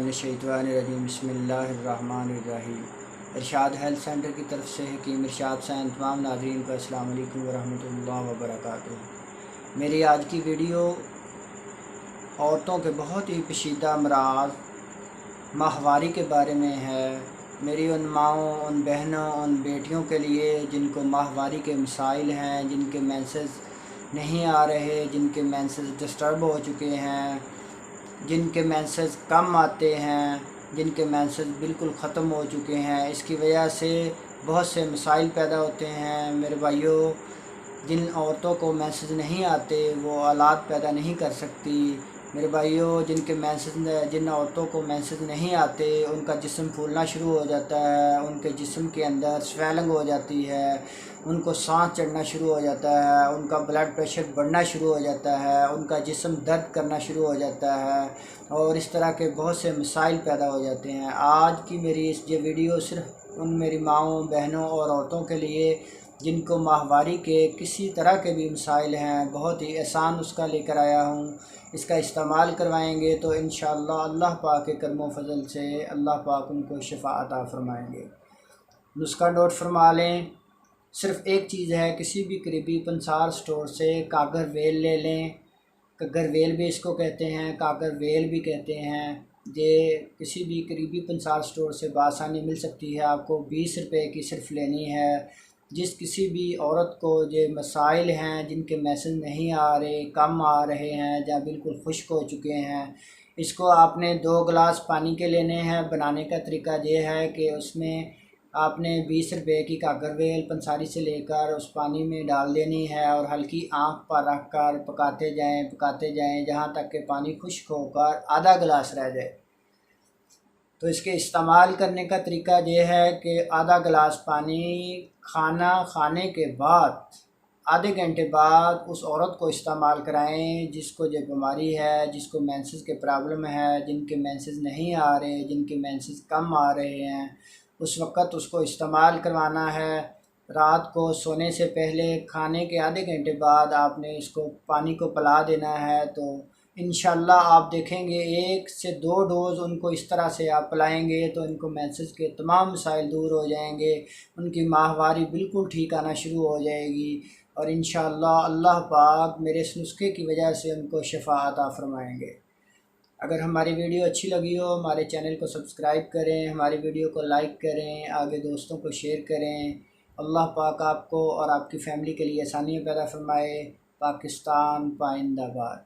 मिनश्शैतानिर्रजीम बिस्मिल्लाहिर्रहमानिर्रहीम। इरशाद health centre की तरफ से हकीम इरशाद साहब तमाम नाज़रीन को अस्सलाम वालेकुम वरहमतुल्लाहि वबरकातुहू। मेरी आज की वीडियो औरतों के बहुत ही पेचीदा अमराज़ माहवारी के बारे में है। मेरी उन माँओं, उन बहनों, उन बेटियों के लिए जिनको माहवारी के मसाइल हैं, जिनके मेंसेस नहीं आ रहे, जिनके मेंसेस डिस्टर्ब हो चुके हैं, जिनके मेंसेस कम आते हैं, जिनके मेंसेस बिल्कुल ख़त्म हो चुके हैं। इसकी वजह से बहुत से मसाइल पैदा होते हैं। मेरे भाइयों, जिन औरतों को मेंसेस नहीं आते वो औलाद पैदा नहीं कर सकती। मेरे भाइयों, जिन औरतों को मेंसेस नहीं आते उनका जिस्म फूलना शुरू हो जाता है, उनके जिस्म के अंदर स्वेलिंग हो जाती है, उनको सांस चढ़ना शुरू हो जाता है, उनका ब्लड प्रेशर बढ़ना शुरू हो जाता है, उनका जिस्म दर्द करना शुरू हो जाता है और इस तरह के बहुत से मसाइल पैदा हो जाते हैं। आज की मेरी ये वीडियो सिर्फ उन मेरी माँओं, बहनों और औरतों के लिए जिनको माहवारी के किसी तरह के भी मसाइल हैं, बहुत ही आसान नुस्खा लेकर आया हूँ। इसका इस्तेमाल करवाएंगे तो इंशाअल्लाह अल्लाह पाक के करमो फजल से अल्लाह पाक उनको शिफा अता फरमाएंगे। नुस्खा नोट फरमा लें। सिर्फ़ एक चीज़ है, किसी भी करीबी पंसार स्टोर से कागर वेल ले लें। कागर वेल भी इसको कहते हैं, कागर वेल भी कहते हैं। ये किसी भी करीबी पंसार स्टोर से बआसानी मिल सकती है। आपको 20 रुपए की सिर्फ लेनी है। जिस किसी भी औरत को ये मसाइल हैं, जिनके मैसेज नहीं आ रहे, कम आ रहे हैं या बिल्कुल खुश्क हो चुके हैं, इसको आपने 2 गिलास पानी के लेने हैं। बनाने का तरीका ये है कि उसमें आपने 20 रुपए की कागरवेल पंसारी से लेकर उस पानी में डाल देनी है और हल्की आंच पर रख कर पकाते जाएं जहाँ तक कि पानी खुश्क होकर आधा गिलास रह जाए। तो इसके इस्तेमाल करने का तरीका ये है कि आधा गिलास पानी खाना खाने के बाद आधे घंटे बाद उस औरत को इस्तेमाल कराएं जिसको ये बीमारी है, जिसको मेंसेस के प्रॉब्लम है, जिनके मेंसेस नहीं आ रहे, जिनके मेंसेस कम आ रहे हैं। उस वक़्त उसको इस्तेमाल करवाना है। रात को सोने से पहले खाने के आधे घंटे बाद आपने इसको पानी को पिला देना है। तो इंशाअल्लाह आप देखेंगे 1 से 2 डोज़ उनको इस तरह से आप पिलाएंगे तो इनको मेंसेस के तमाम मसाइल दूर हो जाएंगे, उनकी माहवारी बिल्कुल ठीक आना शुरू हो जाएगी और इंशाअल्लाह अल्लाह पाक मेरे इस नुस्खे की वजह से उनको शिफा अता फरमाएंगे। अगर हमारी वीडियो अच्छी लगी हो, हमारे चैनल को सब्सक्राइब करें, हमारी वीडियो को लाइक करें, आगे दोस्तों को शेयर करें। अल्लाह पाक आपको और आपकी फ़ैमिली के लिए आसानियाँ पैदा फरमाए। पाकिस्तान पाइंदाबाद।